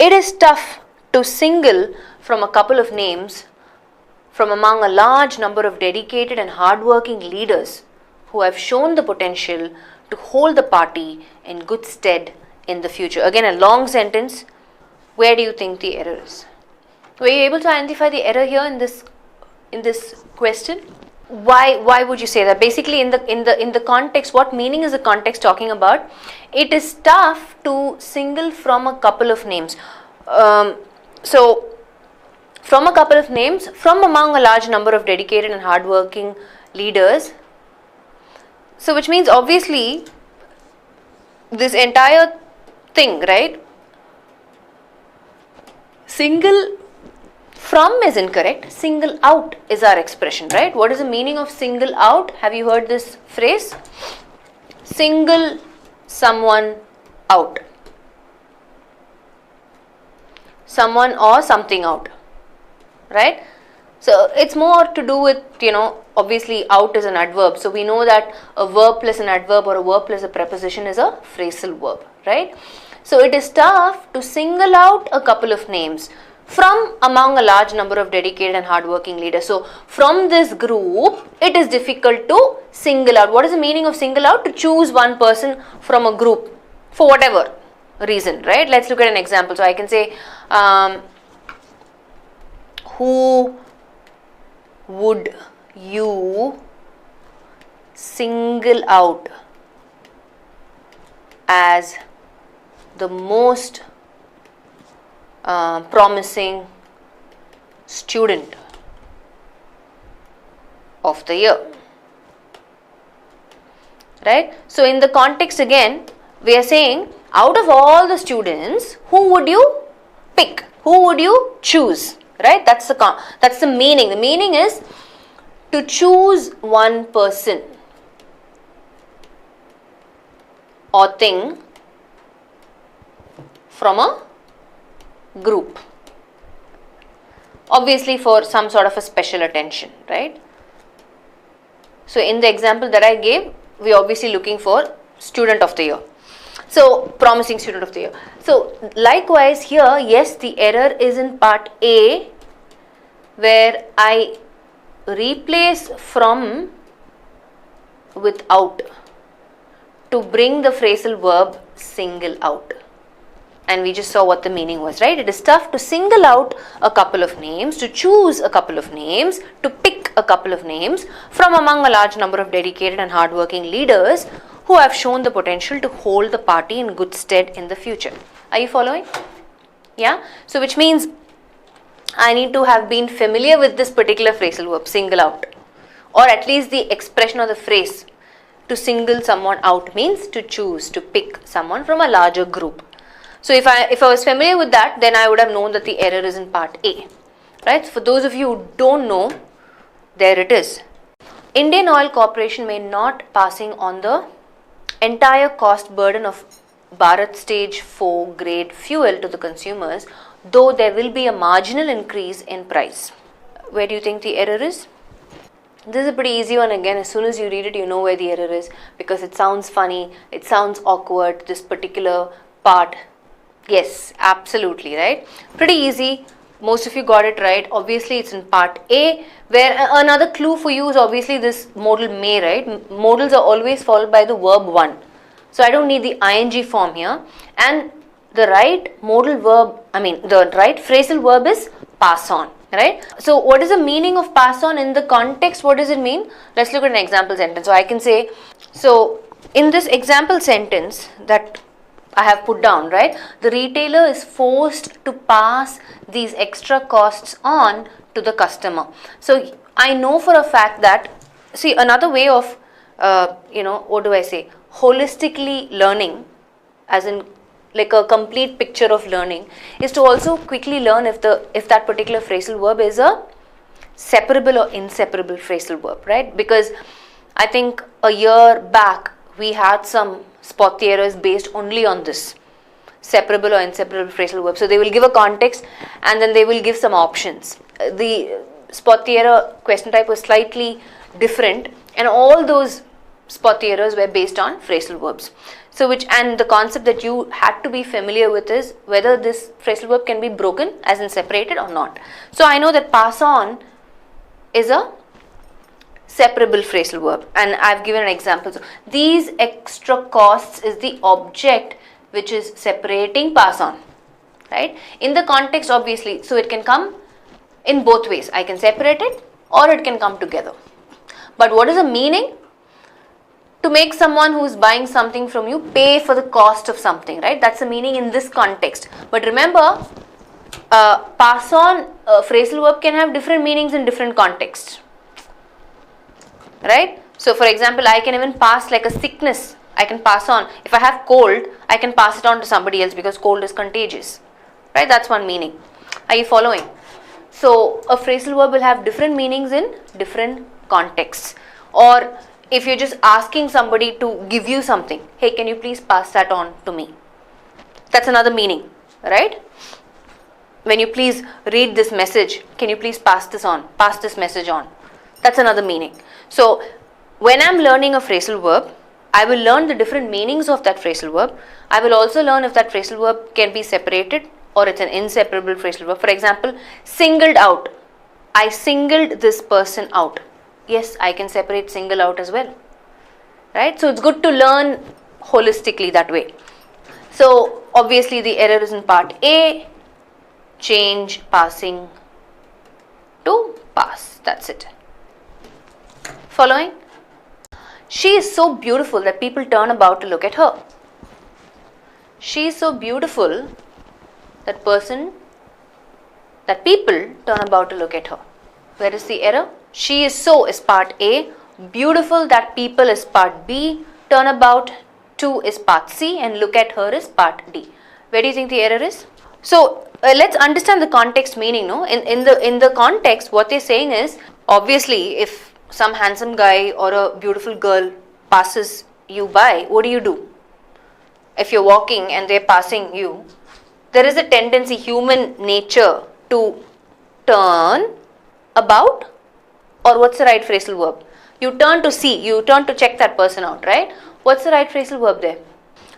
It is tough to single from a couple of names from among a large number of dedicated and hardworking leaders who have shown the potential to hold the party in good stead in the future. Again, a long sentence. Where do you think the error is? Were you able to identify the error here in this question? Why would you say that? Basically, in the context, what meaning is the context talking about? It is tough to single from a couple of names. So from a couple of names, from among a large number of dedicated and hardworking leaders. So which means obviously this entire thing, right? Single from is incorrect. Single out is our expression, right? What is the meaning of single out? Have you heard this phrase? Single someone out. Someone or something out, right? So it's more to do with, obviously out is an adverb. So we know that a verb plus an adverb or a verb plus a preposition is a phrasal verb, right? So it is tough to single out a couple of names from among a large number of dedicated and hardworking leaders. So from this group, it is difficult to single out. What is the meaning of single out? To choose one person from a group for whatever reason, right? Let's look at an example. So I can say, who would you single out as the most promising student of the year, right? So in the context again, we are saying out of all the students, who would you pick? Who would you choose? Right? That's the meaning. The meaning is to choose one person or thing from a group. Obviously for some sort of a special attention, right? So in the example that I gave, we are obviously looking for student of the year. So promising student of the year. So likewise here, yes, the error is in part A, where I replace from with out to bring the phrasal verb single out. And we just saw what the meaning was, right? It is tough to single out a couple of names, to choose a couple of names, to pick a couple of names from among a large number of dedicated and hardworking leaders who have shown the potential to hold the party in good stead in the future. Are you following? Yeah? So which means I need to have been familiar with this particular phrasal verb, single out, or at least the expression or the phrase to single someone out means to choose, to pick someone from a larger group. So if I was familiar with that, then I would have known that the error is in part A, right? For those of you who don't know, there it is. Indian Oil Corporation may not passing on the entire cost burden of Bharat Stage 4 grade fuel to the consumers, though there will be a marginal increase in price. Where do you think the error is? This is a pretty easy one. Again, as soon as you read it, you know where the error is, because it sounds funny, it sounds awkward, this particular part. Yes, absolutely, right? Pretty easy. Most of you got it right. Obviously, it's in part A, where another clue for you is obviously this modal may, right? Modals are always followed by the verb one. So I don't need the ing form here. And the right modal verb, the right phrasal verb is pass on, right? So what is the meaning of pass on in the context? What does it mean? Let's look at an example sentence. So I can say, so in this example sentence that I have put down, right? The retailer is forced to pass these extra costs on to the customer. So I know for a fact that, see, another way of, what do I say? Holistically learning, as in like a complete picture of learning, is to also quickly learn if that particular phrasal verb is a separable or inseparable phrasal verb, right? Because I think a year back we had some spot the errors based only on this separable or inseparable phrasal verb. So they will give a context and then they will give some options. The spot the error question type was slightly different, and all those spot the errors were based on phrasal verbs. So and the concept that you had to be familiar with is whether this phrasal verb can be broken, as in separated, or not. So I know that pass on is a separable phrasal verb, and I've given an example. So these extra costs is the object which is separating pass on, right? In the context, obviously, so it can come in both ways. I can separate it or it can come together. But what is the meaning? To make someone who is buying something from you pay for the cost of something, right? That's the meaning in this context. But remember, pass on phrasal verb can have different meanings in different contexts, right? So for example, I can even pass like a sickness. I can pass on. If I have cold, I can pass it on to somebody else because cold is contagious, right? That's one meaning. Are you following? So a phrasal verb will have different meanings in different contexts. Or if you're just asking somebody to give you something, hey, can you please pass that on to me? That's another meaning, right? When you please read this message, can you please pass this message on? That's another meaning. So when I'm learning a phrasal verb, I will learn the different meanings of that phrasal verb. I will also learn if that phrasal verb can be separated or it's an inseparable phrasal verb. For example, singled out. I singled this person out. Yes, I can separate single out as well, right? So it's good to learn holistically that way. So obviously the error is in part A, change passing to pass. That's it. Following? She is so beautiful that people turn about to look at her. She is so beautiful that people turn about to look at her. Where is the error? She is so is part A, beautiful that people is part B, turn about to is part C, and look at her is part D. Where do you think the error is? So let's understand the context meaning. No, in the context, what they're saying is, obviously, if some handsome guy or a beautiful girl passes you by, what do? If you're walking and they're passing you, there is a tendency, human nature, to turn about. Or what's the right phrasal verb? You turn to see, you turn to check that person out, right? What's the right phrasal verb there?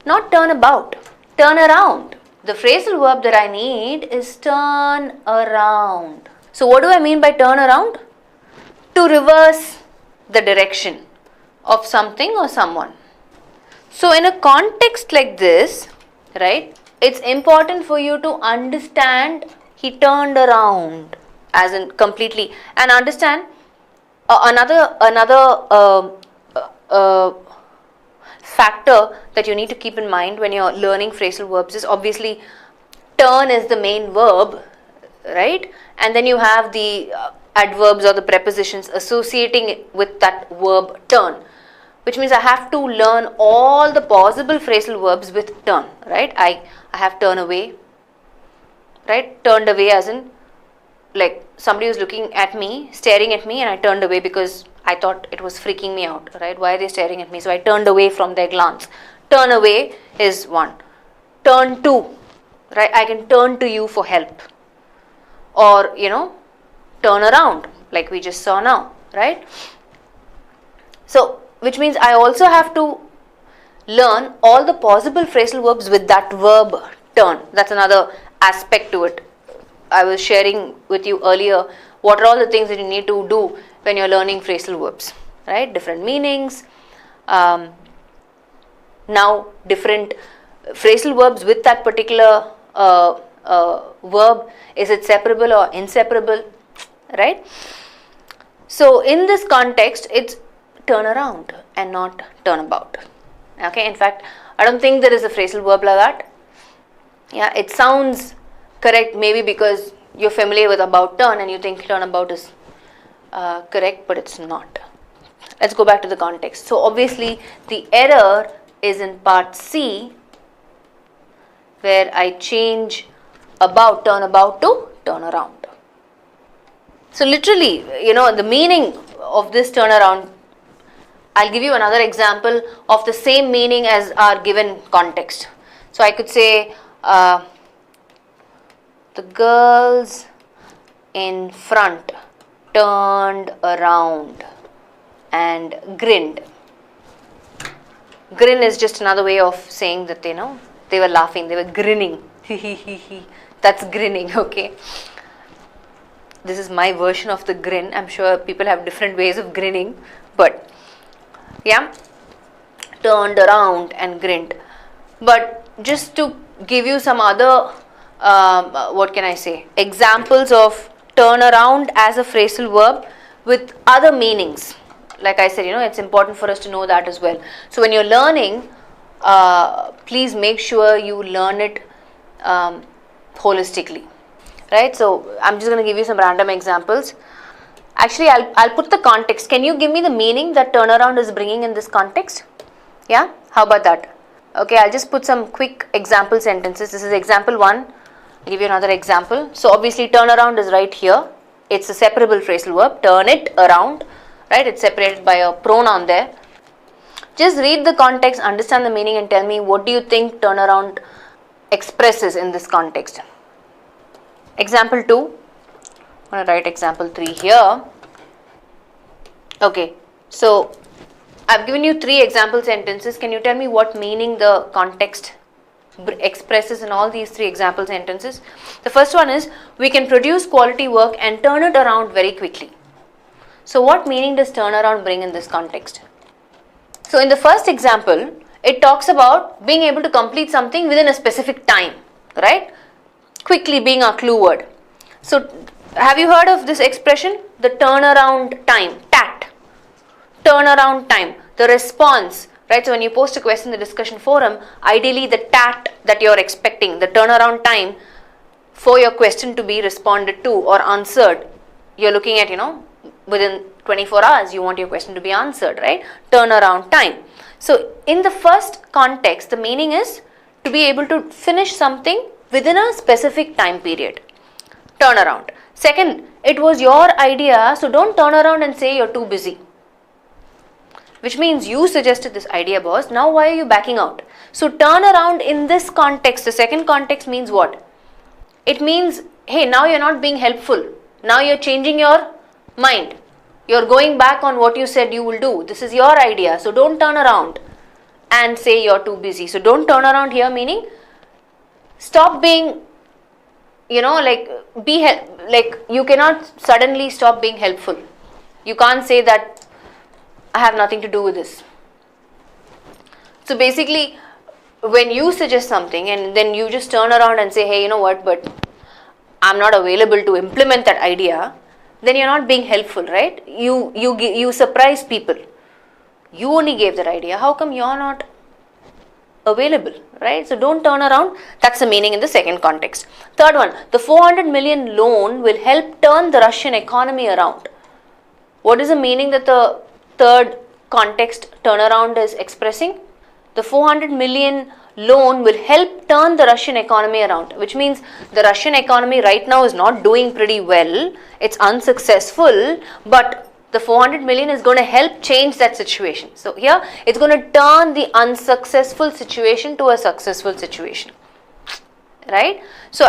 Not turn about, turn around. The phrasal verb that I need is turn around. So what do I mean by turn around? To reverse the direction of something or someone. So in a context like this, right, it's important for you to understand he turned around, as in completely, and understand another factor that you need to keep in mind when you're learning phrasal verbs is, obviously, turn is the main verb, right? And then you have the adverbs or the prepositions associating it with that verb turn, which means I have to learn all the possible phrasal verbs with turn, right? I have turn away, right? Turned away as in, like, somebody was looking at me, staring at me, and I turned away because I thought it was freaking me out, right? Why are they staring at me? So I turned away from their glance. Turn away is one. Turn to, right? I can turn to you for help. Or, turn around, like we just saw now, right? So, which means I also have to learn all the possible phrasal verbs with that verb turn. That's another aspect to it. I was sharing with you earlier what are all the things that you need to do when you're learning phrasal verbs, right? Different meanings. Now, different phrasal verbs with that particular verb. Is it separable or inseparable, right? So, in this context, it's turn around and not turn about. Okay, in fact, I don't think there is a phrasal verb like that. Yeah, it sounds correct maybe because you're familiar with about turn and you think turn about is correct, but it's not. Let's go back to the context. So obviously the error is in part C, where I change about, turn about to turn around. So literally, the meaning of this turnaround, I'll give you another example of the same meaning as our given context. So I could say, the girls in front turned around and grinned. Grin is just another way of saying that, they were laughing, they were grinning. That's grinning, okay. This is my version of the grin. I'm sure people have different ways of grinning, but yeah, turned around and grinned. But just to give you some other, what can I say, examples of turn around as a phrasal verb with other meanings. Like I said, it's important for us to know that as well. So when you're learning, please make sure you learn it holistically, right? So I'm just going to give you some random examples. Actually, I'll put the context. Can you give me the meaning that turnaround is bringing in this context? Yeah, how about that? Okay, I'll just put some quick example sentences. This is example 1. I'll give you another example. So obviously turnaround is right here. It's a separable phrasal verb. Turn it around, right? It's separated by a pronoun there. Just read the context, understand the meaning, and tell me what do you think turnaround expresses in this context. Example 2. I'm going to write example 3 here. Okay, so I've given you 3 example sentences. Can you tell me what meaning the context expresses in all these 3 example sentences? The first one is, we can produce quality work and turn it around very quickly. So what meaning does turnaround bring in this context? So in the first example, it talks about being able to complete something within a specific time, right? Quickly being our clue word. So have you heard of this expression? The turnaround time, TAT. Turnaround time, the response, right? So when you post a question in the discussion forum, ideally the TAT that you're expecting, the turnaround time for your question to be responded to or answered, you're looking at, within 24 hours, you want your question to be answered, right? Turnaround time. So in the first context, the meaning is to be able to finish something within a specific time period. Turnaround. Second, it was your idea, so don't turn around and say you're too busy. Which means you suggested this idea, boss. Now why are you backing out? So turn around in this context, the second context means what? It means, hey, now you're not being helpful. Now you're changing your mind. You're going back on what you said you will do. This is your idea. So don't turn around and say you're too busy. So don't turn around here, meaning stop being, you cannot suddenly stop being helpful. You can't say that I have nothing to do with this. So basically, when you suggest something and then you just turn around and say, hey, you know what, but I'm not available to implement that idea, then you're not being helpful, right? You surprise people. You only gave that idea. How come you're not available, right? So don't turn around. That's the meaning in the second context. Third one, the 400 million loan will help turn the Russian economy around. What is the meaning that the third context turnaround is expressing? The 400 million loan will help turn the Russian economy around, which means the Russian economy right now is not doing pretty well. It's unsuccessful, but the 400 million is going to help change that situation. So here it's going to turn the unsuccessful situation to a successful situation, right? So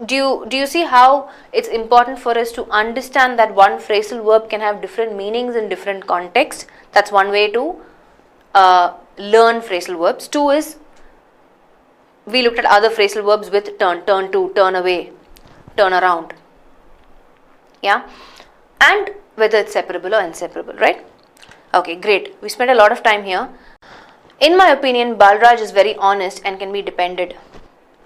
do you see how it's important for us to understand that one phrasal verb can have different meanings in different contexts? That's one way to learn phrasal verbs. 2 is, we looked at other phrasal verbs with turn to, turn away, turn around. Yeah, and whether it's separable or inseparable, right? Okay, great. We spent a lot of time here. In my opinion, Balraj is very honest and can be depended.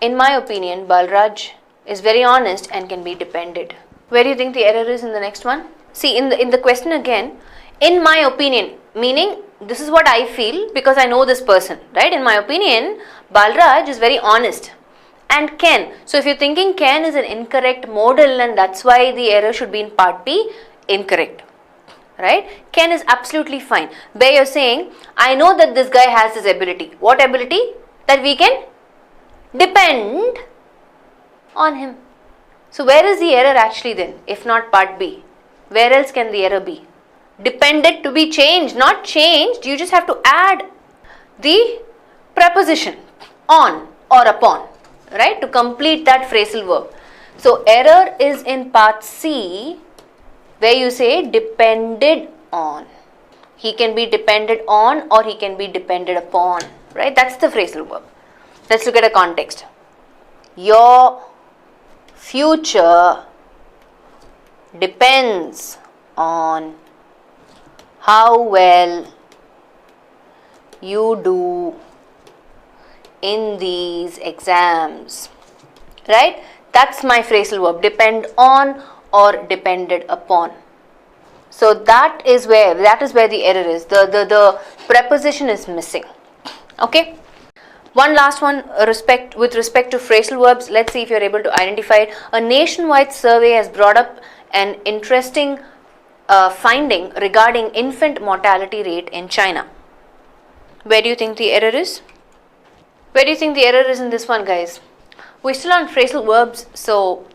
In my opinion, Balraj is very honest and can be depended. Where do you think the error is in the next one? See, in the question again, in my opinion, meaning this is what I feel because I know this person, right? In my opinion, Balraj is very honest. And can. So if you're thinking can is an incorrect modal and that's why the error should be in part B, incorrect. Right? Can is absolutely fine. Where you're saying, I know that this guy has this ability. What ability? That we can depend on him. So where is the error actually then, if not part B? Where else can the error be? Depended to be changed, not changed. You just have to add the preposition on or upon, right, to complete that phrasal verb. So error is in part C, where you say depended on. He can be depended on or he can be depended upon, right? That's the phrasal verb. Let's look at a context. Your future depends on how well you do in these exams, right? That's my phrasal verb, depend on or depended upon. So that is where the error is. The preposition is missing. Okay. One last one with respect to phrasal verbs. Let's see if you're able to identify it. A nationwide survey has brought up an interesting finding regarding infant mortality rate in China. Where do you think the error is? Where do you think the error is in this one, guys? We're still on phrasal verbs, so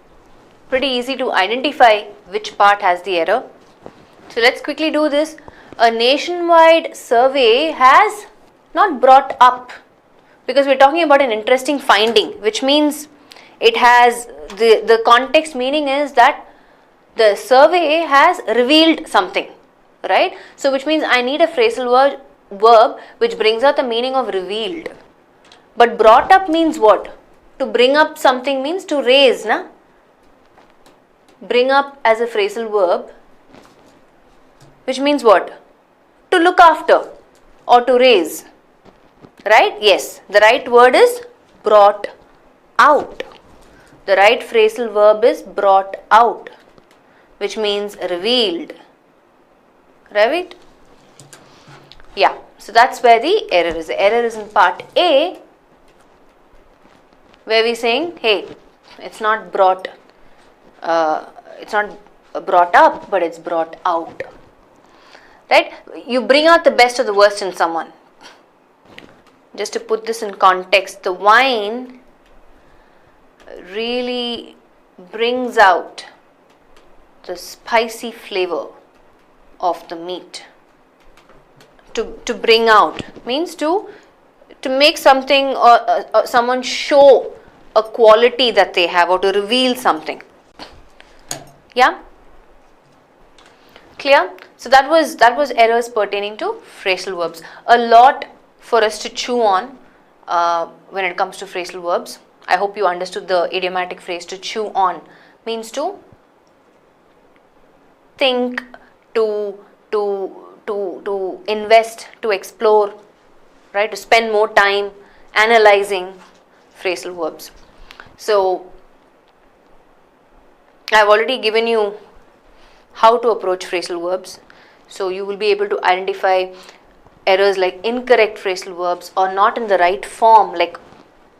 pretty easy to identify which part has the error. So let's quickly do this. A nationwide survey has not brought up, because we're talking about an interesting finding, which means it has the context meaning is that the survey has revealed something, right? So which means I need a phrasal verb which brings out the meaning of revealed. But brought up means what? To bring up something means to raise, na? Bring up as a phrasal verb, which means what? To look after or to raise, right? Yes, the right word is brought out. The right phrasal verb is brought out, which means revealed, right? Yeah, so that's where the error is. The error is in part A, where we're saying, hey, it's not brought up, but it's brought out, right? You bring out the best or the worst in someone. Just to put this in context, the wine really brings out the spicy flavor of the meat. To bring out means to make something or someone show a quality that they have, or to reveal something. Yeah? Clear? So that was errors pertaining to phrasal verbs. A lot for us to chew on when it comes to phrasal verbs. I hope you understood the idiomatic phrase to chew on. Means to think, to invest, to explore, right? To spend more time analyzing phrasal verbs. So I've already given you how to approach phrasal verbs. So you will be able to identify errors like incorrect phrasal verbs or not in the right form, like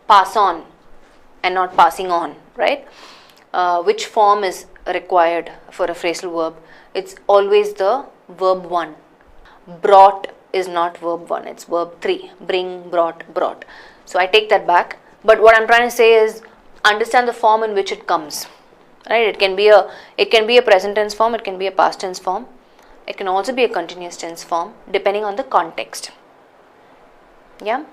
pass on and not passing on, right? Which form is required for a phrasal verb? It's always the verb 1. Brought is not verb 1, it's verb 3. Bring, brought. So I take that back. But what I'm trying to say is understand the form in which it comes. Right? It can be a present tense form, it can be a past tense form. It can also be a continuous tense form depending on the context. Yeah?